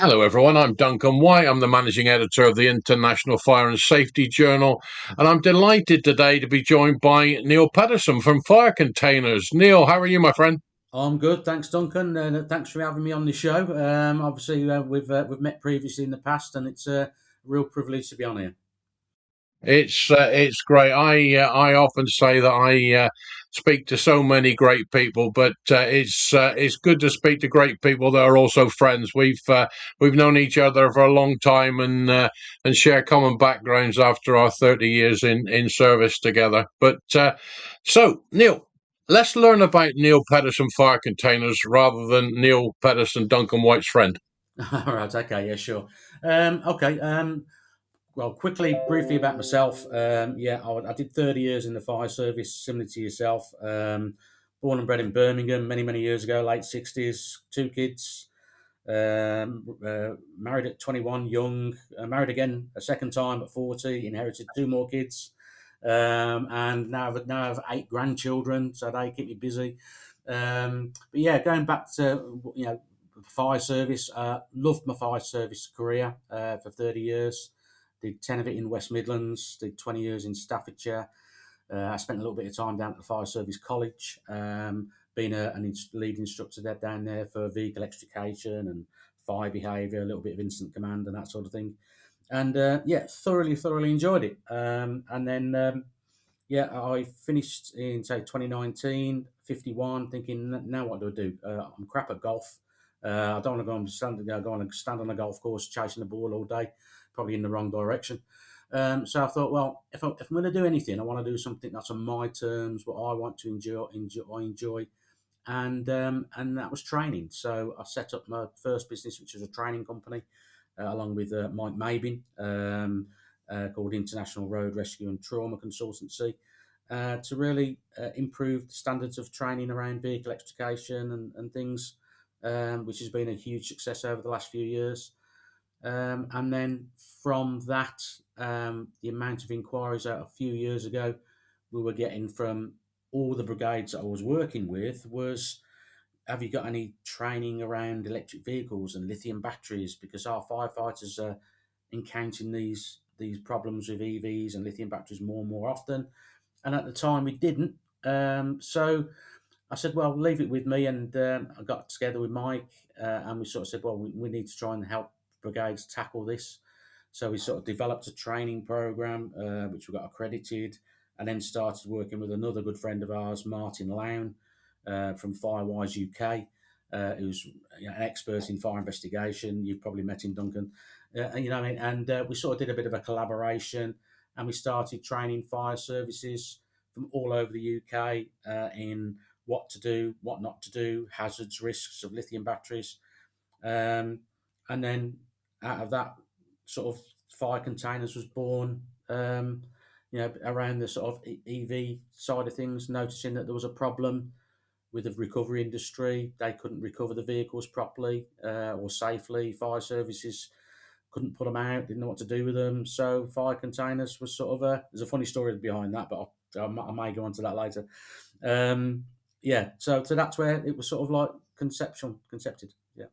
Hello, everyone. I'm Duncan J. I'm the managing editor of the International Fire and Safety Journal, and I'm delighted today to be joined by Neil Pedersen from Fire Containers. Neil, how are you, my friend? I'm good, thanks, Duncan. Thanks for having me on the show. Obviously, we've met previously in the past, and it's a real privilege to be on here. It's great. I often say that I speak to so many great people, but it's good to speak to great people that are also friends. We've known each other for a long time and share common backgrounds after our 30 years in service together. But so Neil, let's learn about Neil Pedersen Fire Containers rather than Neil Pedersen, Duncan White's friend. All right, okay, yeah, sure. Okay, well, quickly, briefly about myself. I did 30 years in the fire service, similar to yourself. Born and bred in Birmingham many years ago, late 60s, two kids. Married at 21, young. Married again a second time at 40. Inherited two more kids, and now I've eight grandchildren, so they keep me busy. But yeah, going back to fire service. Loved my fire service career for 30 years. Did 10 of it in West Midlands. Did 20 years in Staffordshire. I spent a little bit of time down at the Fire Service College, being an lead instructor there down there for vehicle extrication and fire behaviour, a little bit of incident command and that sort of thing. And thoroughly enjoyed it. I finished in say 2019, 51, thinking now what do I do? I'm crap at golf. I don't want to go and stand on a golf course chasing the ball all day, probably in the wrong direction. So I thought, well, if I'm going to do anything, I want to do something that's on my terms, what I want to enjoy, and that was training. So I set up my first business, which was a training company, along with Mike Mabin, called International Road Rescue and Trauma Consultancy, to really improve the standards of training around vehicle extrication and things, which has been a huge success over the last few years. And then from that, the amount of inquiries out a few years ago we were getting from all the brigades I was working with was, have you got any training around electric vehicles and lithium batteries? Because our firefighters are encountering these problems with EVs and lithium batteries more and more often. And at the time, we didn't. So I said, well, leave it with me. And I got together with Mike, and we sort of said, well, we need to try and help brigades tackle this. So we sort of developed a training program, which we got accredited, and then started working with another good friend of ours, Martin Lown, from Firewise UK, who's an expert in fire investigation. You've probably met him, Duncan. And, what I mean? And we sort of did a bit of a collaboration, and we started training fire services from all over the UK in what to do, what not to do, hazards, risks of lithium batteries. And then out of that, sort of fire containers was born. Around the sort of EV side of things, noticing that there was a problem with the recovery industry. They couldn't recover the vehicles properly or safely. Fire services couldn't put them out, didn't know what to do with them. So fire containers was sort of there's a funny story behind that, but I may go on to that later. So that's where it was sort of like concepted. Yeah.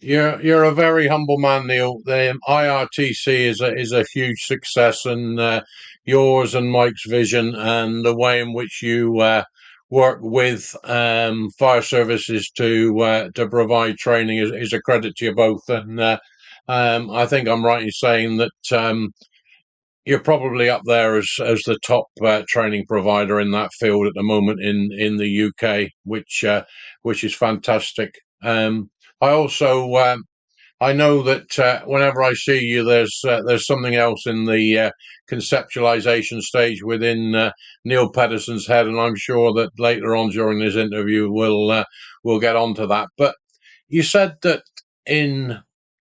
You're a very humble man, Neil. The IRTC is a huge success, and yours and Mike's vision and the way in which you work with fire services to provide training is a credit to you both. And I think I'm right in saying that you're probably up there as the top training provider in that field at the moment in the UK, which is fantastic. I also I know that whenever I see you, there's something else in the conceptualization stage within Neil Pedersen's head, and I'm sure that later on during this interview we'll get onto that. But you said that in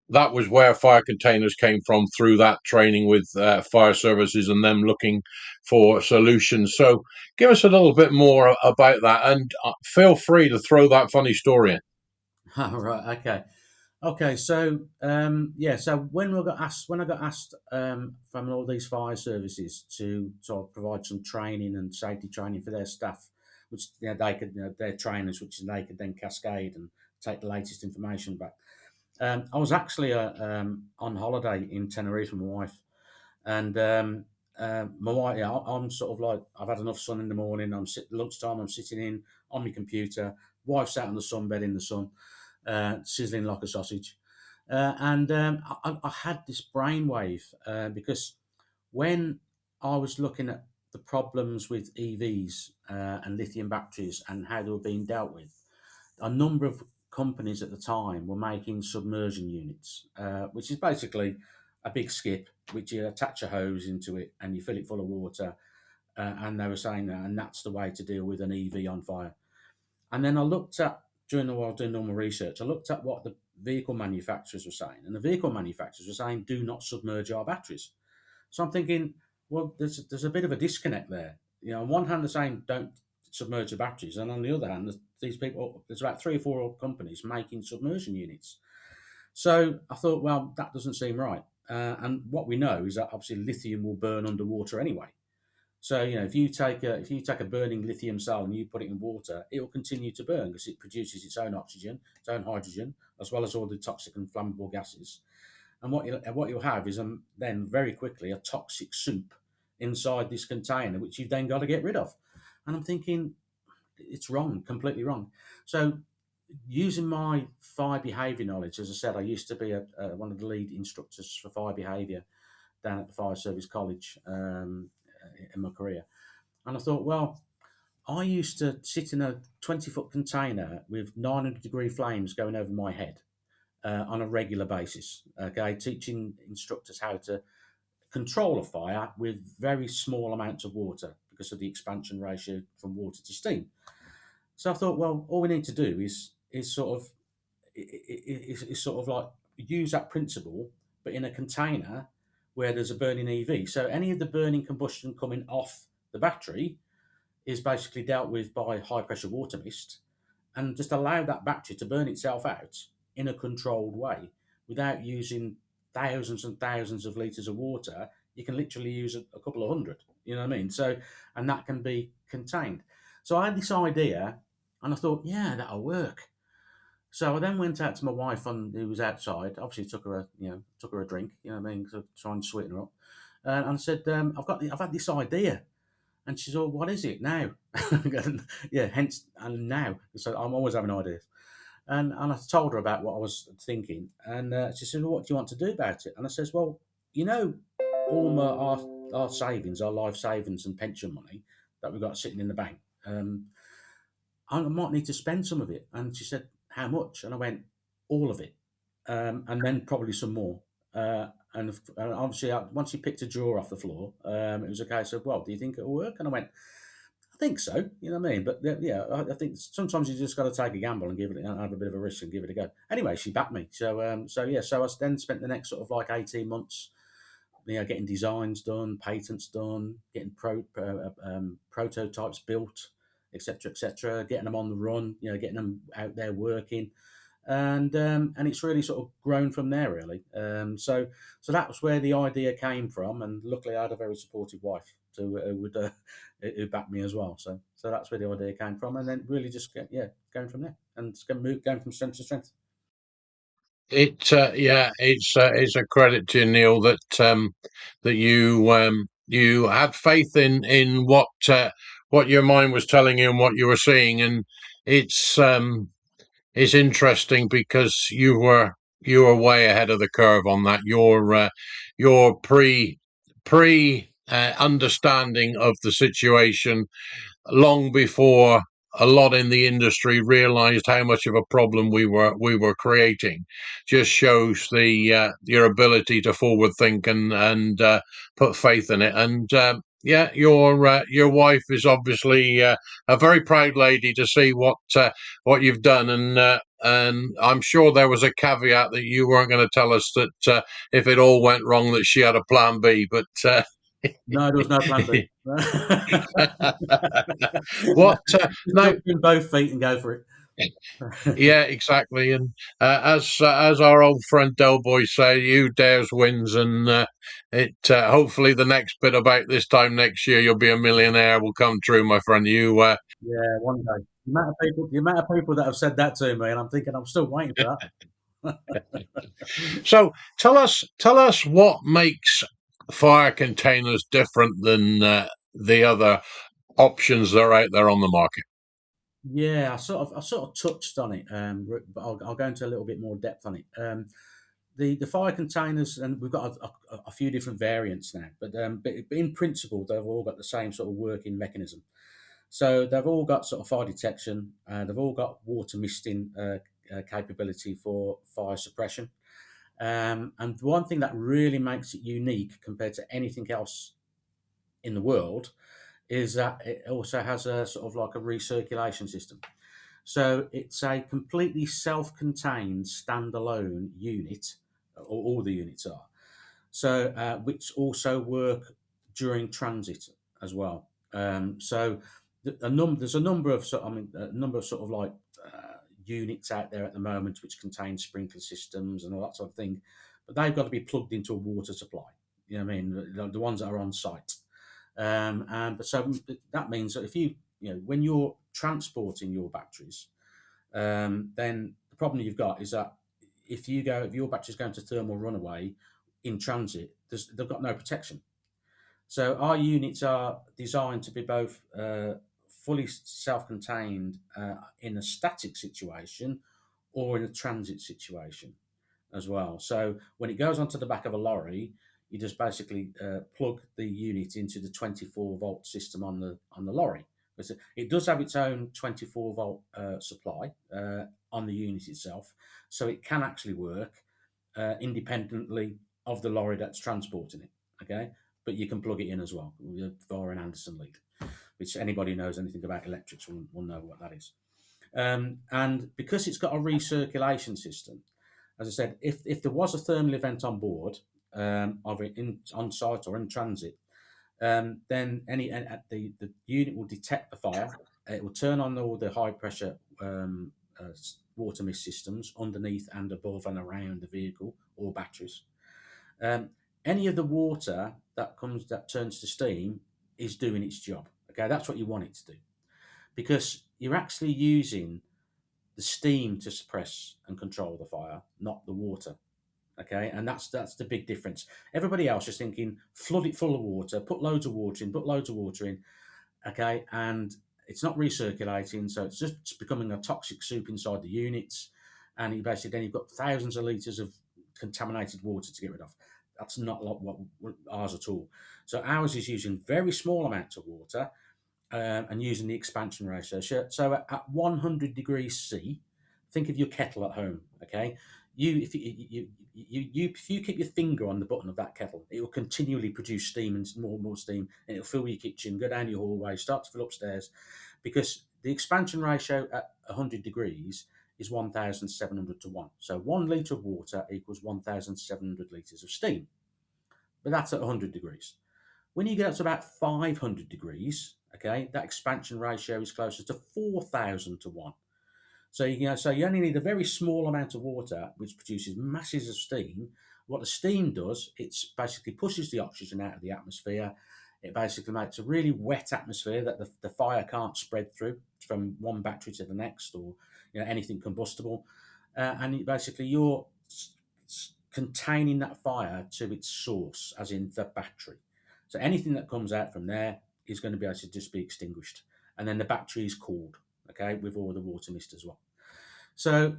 that was where fire containers came from through that training with fire services and them looking for solutions. So give us a little bit more about that, and feel free to throw that funny story in. All right. Okay. So when I got asked from all these fire services to sort of provide some training and safety training for their staff, which they could, their trainers, which they could then cascade and take the latest information back. I was actually on holiday in Tenerife with my wife, and my wife. Yeah, I'm sort of like I've had enough sun in the morning. Lunchtime. I'm sitting in on my computer. Wife sat on the sunbed in the sun, sizzling like a sausage, and I had this brainwave because when I was looking at the problems with EVs and lithium batteries and how they were being dealt with, a number of companies at the time were making submersion units, which is basically a big skip which you attach a hose into it and you fill it full of water. And they were saying that, and that's the way to deal with an EV on fire. And then I looked at, during the while doing normal research, I looked at what the vehicle manufacturers were saying, and the vehicle manufacturers were saying, "Do not submerge our batteries." So I'm thinking, well, there's a bit of a disconnect there. On one hand, they're saying don't submerge the batteries, and on the other hand, there's about 3 or 4 companies making submersion units. So I thought, well, that doesn't seem right. And what we know is that obviously lithium will burn underwater anyway. So if you take a burning lithium cell and you put it in water, it will continue to burn because it produces its own oxygen, its own hydrogen, as well as all the toxic and flammable gases. And what you'll have is then very quickly a toxic soup inside this container, which you've then got to get rid of. And I'm thinking it's wrong, completely wrong. So using my fire behaviour knowledge, as I said, I used to be one of the lead instructors for fire behaviour down at the Fire Service College in my career. And I thought, well, I used to sit in a 20-foot container with 900-degree flames going over my head on a regular basis, okay, teaching instructors how to control a fire with very small amounts of water because of the expansion ratio from water to steam. So I thought, well, all we need to do is sort of like use that principle, but in a container where there's a burning EV. So any of the burning combustion coming off the battery is basically dealt with by high pressure water mist, and just allow that battery to burn itself out in a controlled way without using thousands and thousands of litres of water. You can literally use a couple of hundred, you know what I mean? So, and that can be contained. So I had this idea and I thought, yeah, that'll work. So I then went out to my wife who was outside. Obviously, took her a drink. You know what I mean? To try and sweeten her up. And I said, I've had this idea. And she said, "Oh, what is it now?" Yeah, hence and now. So I'm always having ideas. And I told her about what I was thinking, and she said, well, "What do you want to do about it?" And I says, "Well, you know, all our savings, our life savings and pension money that we've got sitting in the bank. I might need to spend some of it." And she said, "How much?" And I went, "All of it, and then probably some more." And obviously, once she picked a drawer off the floor, it was a case of, "Well, do you think it'll work?" And I went, "I think so." You know what I mean? But yeah, I think sometimes you just got to take a gamble and have a bit of a risk and give it a go. Anyway, she backed me. So I then spent the next sort of like 18 months, getting designs done, patents done, getting prototypes built, etc., etc., getting them on the run, getting them out there working, and it's really sort of grown from there, really. So that was where the idea came from, and luckily I had a very supportive wife who backed me as well. So that's where the idea came from, and then really just going from there, and it's going from strength to strength. It's a credit to you, Neil, that you had faith in what your mind was telling you and what you were seeing, and it's it's interesting because you were way ahead of the curve on that. Your pre understanding of the situation long before a lot in the industry realized how much of a problem we were creating just shows your ability to forward think and put faith in it. And yeah, your wife is obviously a very proud lady to see what you've done, and I'm sure there was a caveat that you weren't going to tell us that if it all went wrong that she had a plan B, but No, there was no plan B. what Just now? jump in both feet and go for it. Yeah, exactly. And as our old friend Del Boy say, "You dares wins," and it hopefully the next bit about this time next year you'll be a millionaire will come true, my friend. Yeah, one day. The amount of people that have said that to me, and I'm thinking I'm still waiting for that. So tell us what makes fire containers different than the other options that are out there on the market. Yeah, I sort of touched on it, but I'll go into a little bit more depth on it. The fire containers, and we've got a few different variants now, but in principle, they've all got the same sort of working mechanism. So they've all got sort of fire detection. They've all got water misting capability for fire suppression. And one thing that really makes it unique compared to anything else in the world is that it also has a sort of like a recirculation system. So it's a completely self-contained standalone unit, or all the units are. So which also work during transit as well. So there's a number of a number of sort of like units out there at the moment which contain sprinkler systems and all that sort of thing, but they've got to be plugged into a water supply. You know what I mean? The ones that are on site. And but so that means that if when you're transporting your batteries, then the problem you've got is that if your battery's going to thermal runaway in transit, they've got no protection. So our units are designed to be both fully self-contained in a static situation or in a transit situation as well. So when it goes onto the back of a lorry, you just basically plug the unit into the 24-volt system on the lorry. It does have its own 24-volt supply on the unit itself, so it can actually work independently of the lorry that's transporting it. Okay, but you can plug it in as well via an Anderson lead, which anybody who knows anything about electrics will know what that is. And because it's got a recirculation system, as I said, if there was a thermal event on board of it on site or in transit, then the unit will detect the fire. It will turn on all the high pressure water mist systems underneath and above and around the vehicle or batteries. Um, any of the water that turns to steam is doing its job. Okay, that's what you want it to do, because you're actually using the steam to suppress and control the fire, not the water. Okay, and that's the big difference. Everybody else is thinking flood it full of water, put loads of water in, put loads of water in. Okay, and it's not recirculating, so it's just becoming a toxic soup inside the units, and then you've got thousands of liters of contaminated water to get rid of. That's not like what ours at all. So ours is using very small amounts of water and using the expansion ratio. So at 100 degrees C, think of your kettle at home. Okay, if you keep your finger on the button of that kettle, it will continually produce steam and more and more steam, and it'll fill your kitchen, go down your hallway, start to fill upstairs, because the expansion ratio at 100 degrees is 1,700 to 1. So 1 litre of water equals 1,700 litres of steam. But that's at 100 degrees. When you get up to about 500 degrees, okay, that expansion ratio is closer to 4,000 to 1. So you only need a very small amount of water, which produces masses of steam. What the steam does, it basically pushes the oxygen out of the atmosphere. It basically makes a really wet atmosphere that the fire can't spread through from one battery to the next, or anything combustible. And basically you're containing that fire to its source, as in the battery. So anything that comes out from there is going to be able to just be extinguished, and then the battery is cooled, okay, with all the water mist as well. So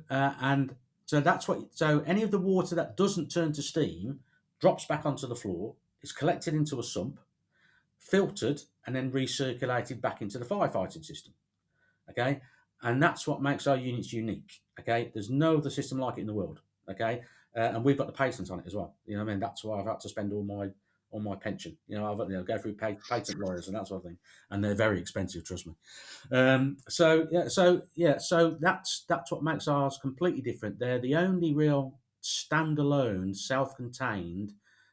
so any of the water that doesn't turn to steam drops back onto the floor, is collected into a sump, filtered, and then recirculated back into the firefighting system. Okay, and that's what makes our units unique. Okay, there's no other system like it in the world. Okay, and we've got the patent on it as well. You know what I mean? That's why I've had to spend all my pension. I've go through patent lawyers and that sort of thing, and they're very expensive. Trust me. So that's what makes ours completely different. They're the only real standalone, self-contained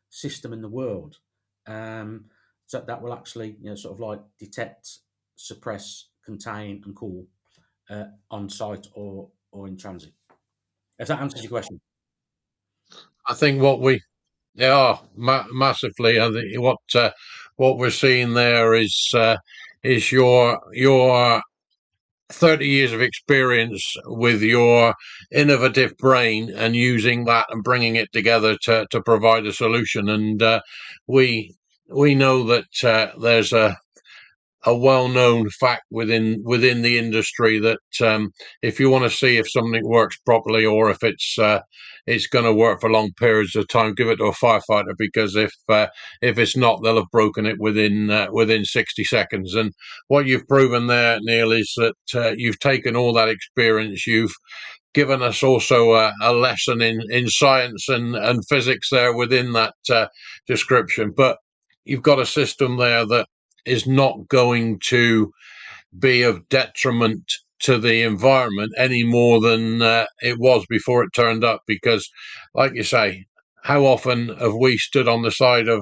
system in the world. So that will actually, sort of like detect, suppress, contain, and cool on site or in transit. If that answers your question. I think massively. I think what we're seeing there is your 30 years of experience with your innovative brain and using that and bringing it together to provide a solution. And we we know that there's a well-known fact within the industry that if you want to see if something works properly or if it's going to work for long periods of time, give it to a firefighter, because if it's not, they'll have broken it within 60 seconds. And what you've proven there, Neil, is that you've taken all that experience, you've given us also a lesson in science and physics there within that description, but you've got a system there that is not going to be of detriment to the environment any more than it was before it turned up. Because, like you say, how often have we stood on the side of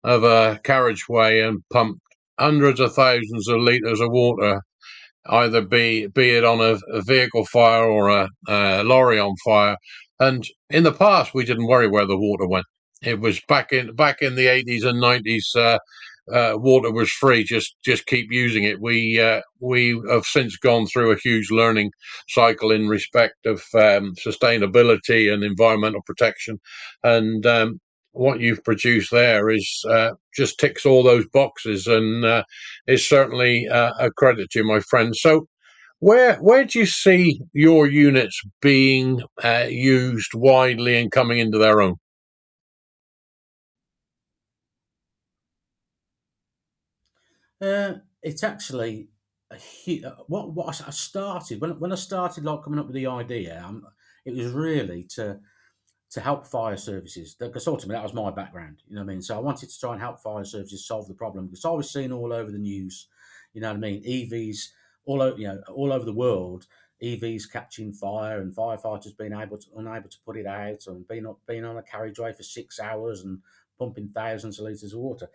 a carriageway and pumped hundreds of thousands of litres of water, either be it on a vehicle fire or a lorry on fire. And in the past, we didn't worry where the water went. It was back in the 80s and 90s. Water was free. Just keep using it. We have since gone through a huge learning cycle in respect of sustainability and environmental protection, and what you've produced there is just ticks all those boxes, and is certainly a credit to you, my friend. So, where do you see your units being used widely and coming into their own? It's actually what I started when I started like coming up with the idea. It was really to help fire services, because ultimately that was my background. You know what I mean? So I wanted to try and help fire services solve the problem, because I was seeing all over the news. You know what I mean? EVs all over the world. EVs catching fire and firefighters being unable to put it out, and being on a carriageway for 6 hours and pumping thousands of litres of water.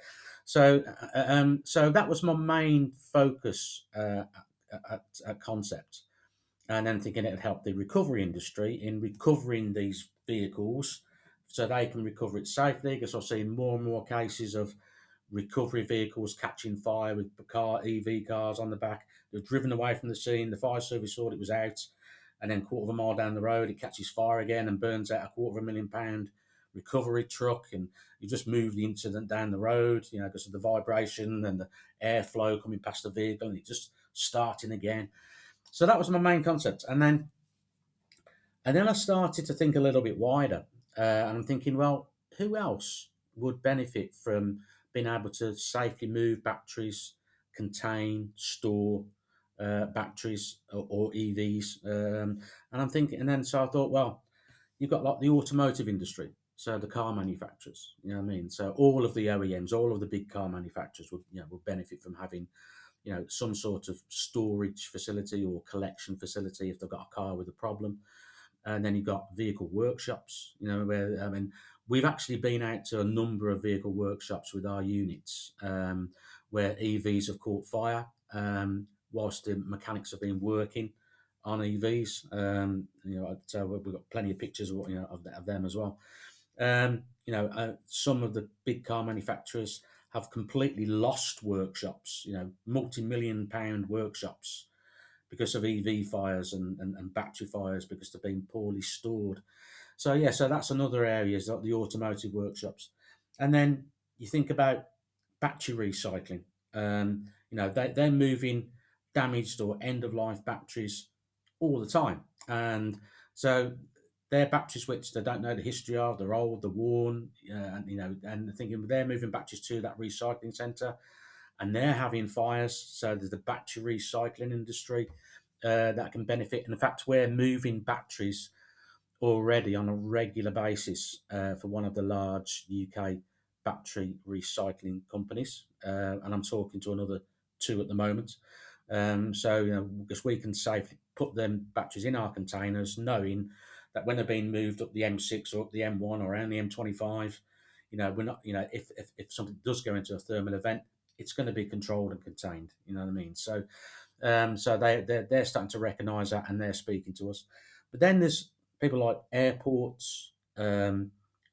So that was my main focus at concept, and then thinking it would help the recovery industry in recovering these vehicles so they can recover it safely. Because I've seen more and more cases of recovery vehicles catching fire with EV cars on the back. They're driven away from the scene. The fire service thought it was out, and then quarter of a mile down the road, it catches fire again and burns out £250,000 recovery truck. And you just move the incident down the road, because of the vibration and the airflow coming past the vehicle, and it just starting again. So that was my main concept, and then I started to think a little bit wider, and I'm thinking, well, who else would benefit from being able to safely move batteries, contain, store batteries or EVs? And I'm thinking, and then so I thought, well, you've got like the automotive industry, so the car manufacturers. You know what I mean? So all of the OEMs, all of the big car manufacturers would benefit from having some sort of storage facility or collection facility if they've got a car with a problem. And then you've got vehicle workshops, where, I mean, we've actually been out to a number of vehicle workshops with our units, where EVs have caught fire, whilst the mechanics have been working on EVs. So we've got plenty of pictures of them as well. Some of the big car manufacturers have completely lost workshops, multi-million pound workshops, because of EV fires and battery fires, because they've been poorly stored. So that's another area, is like the automotive workshops. And then you think about battery recycling. They're moving damaged or end of life batteries all the time, and so they're batteries which they don't know the history of. They're old, they're worn, and thinking they're moving batteries to that recycling centre, and they're having fires. So there's the battery recycling industry that can benefit. And in fact, we're moving batteries already on a regular basis for one of the large UK battery recycling companies, and I'm talking to another two at the moment. Because we can safely put them batteries in our containers, knowing that when they're being moved up the M6 or up the M1 or around the M25, we're not, if something does go into a thermal event, it's going to be controlled and contained. You know what I mean? So they're starting to recognise that, and they're speaking to us. But then there's people like airports, where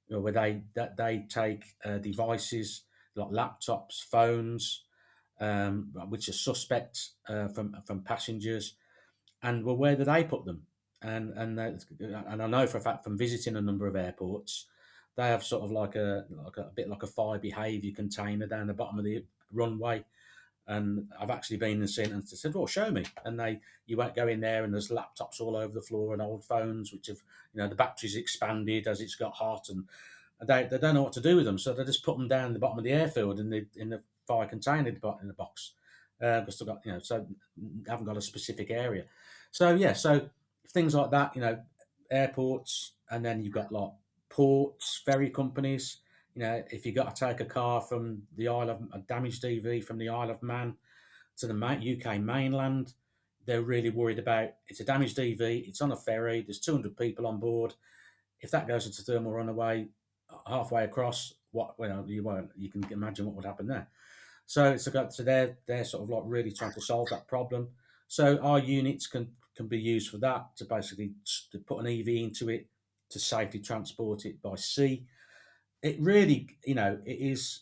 they take devices like laptops, phones, which are suspect from passengers. And well, where do they put them? And I know for a fact from visiting a number of airports, they have sort of like a bit like a fire behaviour container down the bottom of the runway. And I've actually been and seen and said, "Well, show me." And you won't go in there, and there's laptops all over the floor and old phones, which have, the batteries expanded as it's got hot, and they don't know what to do with them, so they just put them down the bottom of the airfield in the fire container in the box, because they've got, so they haven't got a specific area. So yeah, so things like that, airports, and then you've got like ports, ferry companies. If you got to take a car from the Isle of a damaged EV from the Isle of Man to the UK mainland, they're really worried about it's a damaged EV. It's on a ferry. There's 200 people on board. If that goes into thermal runaway halfway across, you can imagine what would happen there. So they're sort of like really trying to solve that problem. So our units can be used for that, to basically to put an EV into it, to safely transport it by sea. It really, it is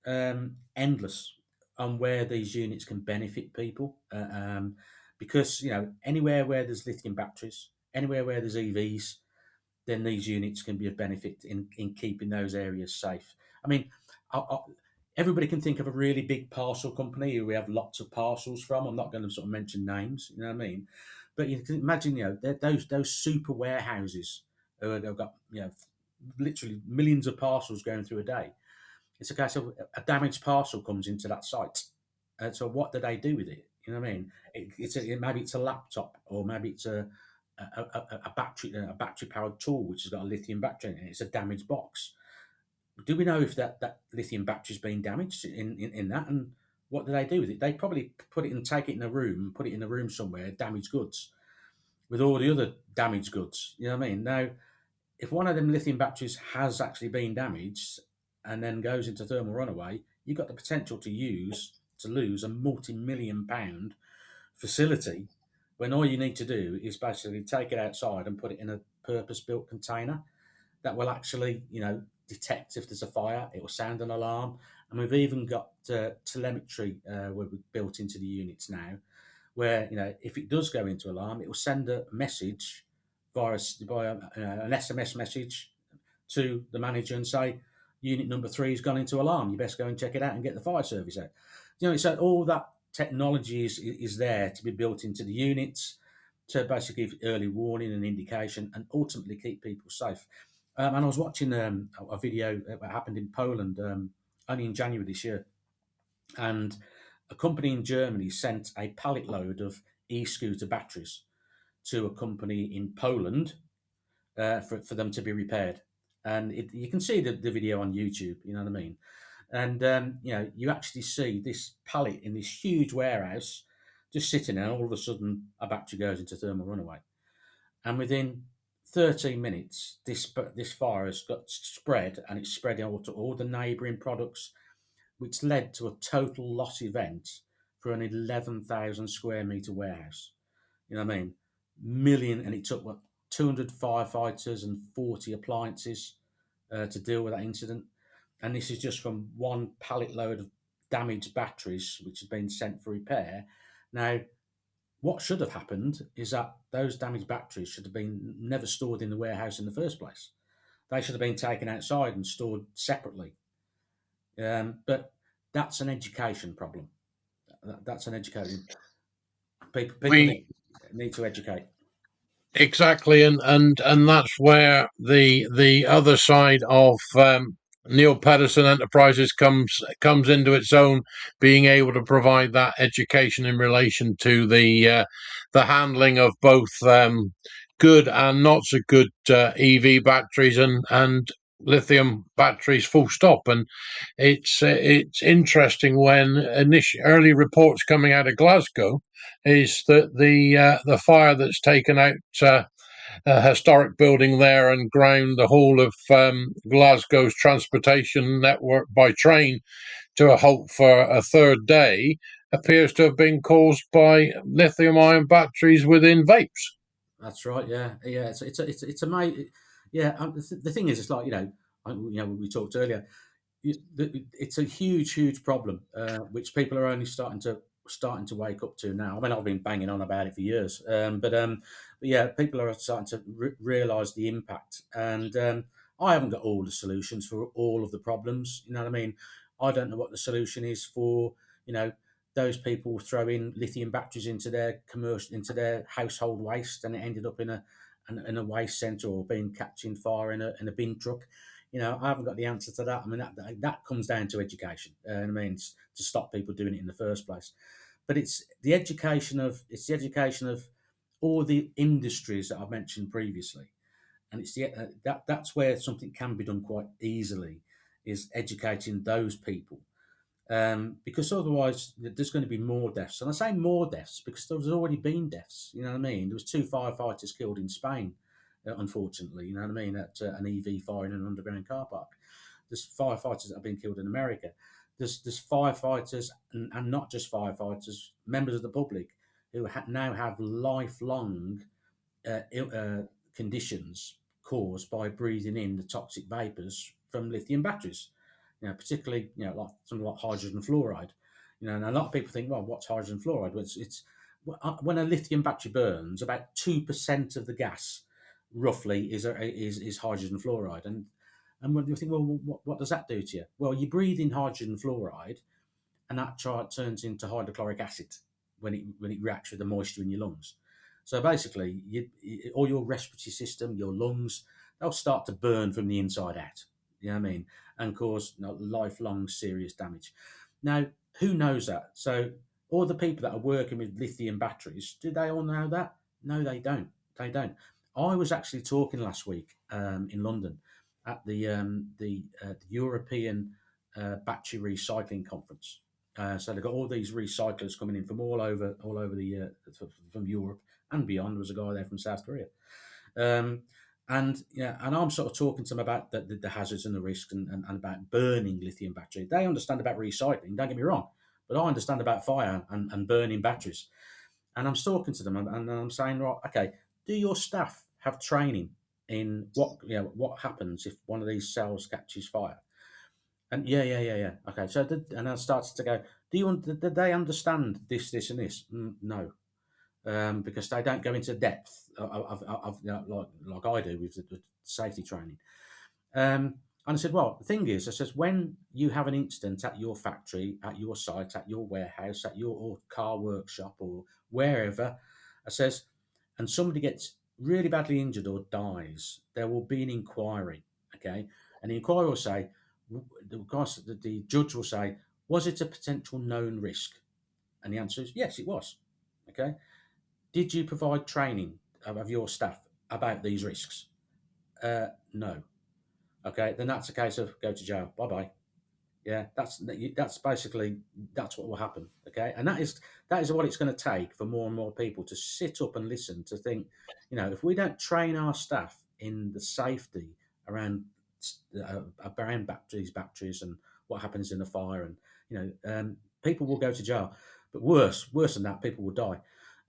endless on where these units can benefit people, because anywhere where there's lithium batteries, anywhere where there's EVs, then these units can be of benefit in keeping those areas safe. I mean, everybody can think of a really big parcel company who we have lots of parcels from. I'm not going to sort of mention names, you know what I mean? But you can imagine, those super warehouses who have got, literally millions of parcels going through a day. It's a case of a damaged parcel comes into that site. So what do they do with it? You know what I mean? Maybe it's a laptop, or maybe it's a battery powered tool which has got a lithium battery in it. It's a damaged box. Do we know if that lithium battery's been damaged in that? And what do they do with it? They probably put it and take it in a room, put it in a room somewhere, damaged goods, with all the other damaged goods. You know what I mean? Now, if one of them lithium batteries has actually been damaged and then goes into thermal runaway, you've got the potential to lose a multi-million-pound facility, when all you need to do is basically take it outside and put it in a purpose-built container that will actually, detect if there's a fire. It will sound an alarm, and we've even got telemetry where we've built into the units now, where if it does go into alarm, it will send a message via an SMS message to the manager and say, "Unit number 3 has gone into alarm. You best go and check it out and get the fire service out." So all that technology is there to be built into the units to basically give early warning and indication, and ultimately keep people safe. And I was watching a video that happened in Poland only in January this year, and a company in Germany sent a pallet load of e-scooter batteries to a company in Poland for them to be repaired. And you can see the video on YouTube, you know what I mean? And, you actually see this pallet in this huge warehouse just sitting there, and all of a sudden a battery goes into thermal runaway. And within 13 minutes, this fire has got spread, and it's spreading out to all the neighbouring products, which led to a total loss event for an 11,000 square metre warehouse. You know what I mean? And it took 200 firefighters and 40 appliances to deal with that incident. And this is just from one pallet load of damaged batteries, which has been sent for repair. Now, what should have happened is that those damaged batteries should have been never stored in the warehouse in the first place. They should have been taken outside and stored separately. But that's an education problem. That's an education. People need to educate. Exactly, and that's where the other side of Neil Pedersen Enterprises comes into its own, being able to provide that education in relation to the handling of both good and not so good EV batteries and lithium batteries, full stop. And it's interesting when early reports coming out of Glasgow is that the fire that's taken out a historic building there and ground the whole of Glasgow's transportation network by train to a halt for a third day appears to have been caused by lithium-ion batteries within vapes. That's right. Yeah, yeah. It's amazing. Yeah. The thing is, it's like we talked earlier. it's a huge problem, which people are only starting to wake up to now. I mean, I've been banging on about it for years, but yeah, people are starting to realise the impact. And I haven't got all the solutions for all of the problems. You know what I mean? I don't know what the solution is for those people throwing lithium batteries into their household waste, and it ended up in a waste centre or being catching fire in a bin truck. I haven't got the answer to that. I mean, that comes down to education. I mean, to stop people doing it in the first place. But it's the education of all the industries that I've mentioned previously, and that's where something can be done quite easily, is educating those people. Because otherwise, there's going to be more deaths. And I say more deaths because there's already been deaths. You know what I mean? There was 2 firefighters killed in Spain, unfortunately. You know what I mean? At an EV fire in an underground car park. There's firefighters that have been killed in America. There's firefighters, and not just firefighters, members of the public who now have lifelong conditions caused by breathing in the toxic vapors from lithium batteries. Particularly, like something like hydrogen fluoride. And a lot of people think, well, what's hydrogen fluoride? Well, it's when a lithium battery burns, about 2% of the gas, roughly, is hydrogen fluoride. And when you think, well, what does that do to you? Well, you breathe in hydrogen fluoride, and that turns into hydrochloric acid when it reacts with the moisture in your lungs. So basically, all your respiratory system, your lungs, they'll start to burn from the inside out. You know what I mean? And cause lifelong serious damage. Now, who knows that? So, all the people that are working with lithium batteries, do they all know that? No, they don't. They don't. I was actually talking last week in London at the European Battery Recycling Conference. So they've got all these recyclers coming in from all over from Europe and beyond. There was a guy there from South Korea. And I'm sort of talking to them about the hazards and the risks and about burning lithium battery. They understand about recycling, don't get me wrong, but I understand about fire and burning batteries. And I'm talking to them and I'm saying, right, okay, do your staff have training in what happens if one of these cells catches fire? And yeah. Okay, so and I started to go, did they understand this, and this? No, because they don't go into depth like I do with the safety training. And I said, well, the thing is, I says, when you have an incident at your factory, at your site, at your warehouse, at your car workshop or wherever, I says, and somebody gets really badly injured or dies, there will be an inquiry, okay? And the inquiry will say, the judge will say, was it a potential known risk? And the answer is yes, it was, okay? Did you provide training of your staff about these risks? No. Okay, then that's a case of go to jail. Bye bye. Yeah, that's basically that's what will happen. Okay, and that is what it's going to take for more and more people to sit up and listen to think. If we don't train our staff in the safety around around batteries, and what happens in a fire, and people will go to jail. But worse than that, people will die.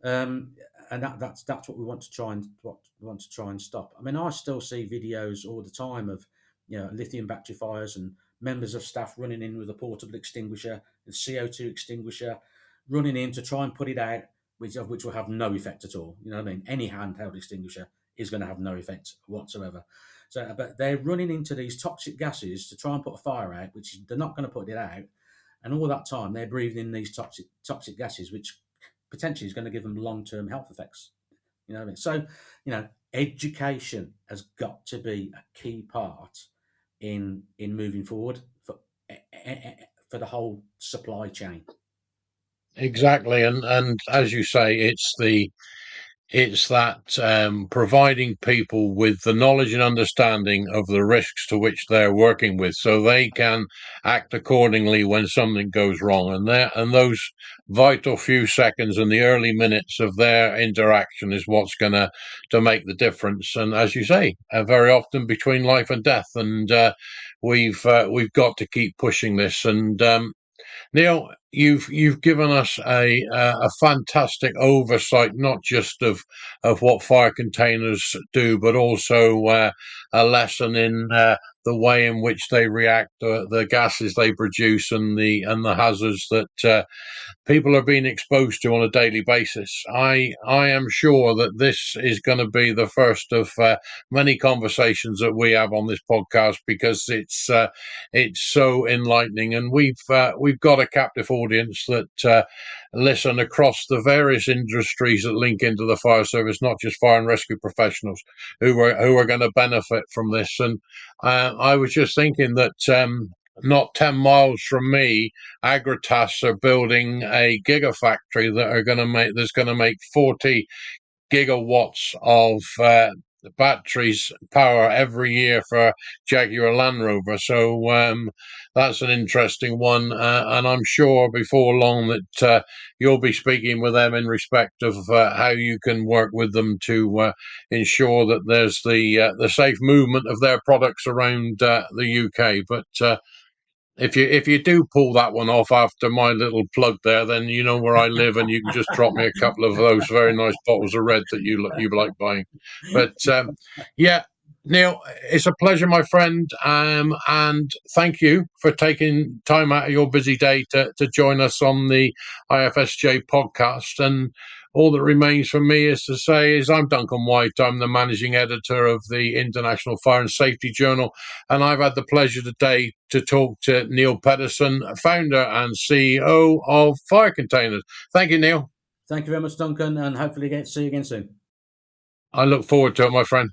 And that's what we want to try and stop. I mean, I still see videos all the time of lithium battery fires and members of staff running in with a portable extinguisher, the CO2 extinguisher, running in to try and put it out, which will have no effect at all. You know what I mean? Any handheld extinguisher is going to have no effect whatsoever. So, but they're running into these toxic gases to try and put a fire out, which they're not going to put it out. And all that time, they're breathing in these toxic gases, which potentially is going to give them long-term health effects. You know what I mean? So, education has got to be a key part in moving forward for the whole supply chain. Exactly, and as you say, it's that providing people with the knowledge and understanding of the risks to which they're working with, so they can act accordingly when something goes wrong. And those vital few seconds and the early minutes of their interaction is what's going to make the difference. And as you say, very often between life and death. And we've got to keep pushing this. And Neil, you've given us a fantastic oversight, not just of what fire containers do, but also a lesson in the way in which they react, the gases they produce, and the hazards that people are being exposed to on a daily basis. I am sure that this is going to be the first of many conversations that we have on this podcast, because it's so enlightening, and we've got a captive audience that listen across the various industries that link into the fire service, not just fire and rescue professionals who are going to benefit from this. And I was just thinking that not 10 miles from me, Agratas are building a gigafactory that's going to make 40 gigawatts of batteries power every year for Jaguar Land Rover. So that's an interesting one, and I'm sure before long that you'll be speaking with them in respect of how you can work with them to ensure that there's the safe movement of their products around the UK. But if you do pull that one off after my little plug there, then you know where I live, and you can just drop me a couple of those very nice bottles of red that you like buying. But yeah, Neil, it's a pleasure, my friend, and thank you for taking time out of your busy day to join us on the IFSJ podcast. And all that remains for me is to say is I'm Duncan White. I'm the managing editor of the International Fire and Safety Journal, and I've had the pleasure today to talk to Neil Pedersen, founder and CEO of Fire Containers. Thank you, Neil. Thank you very much, Duncan, and hopefully see you again soon. I look forward to it, my friend.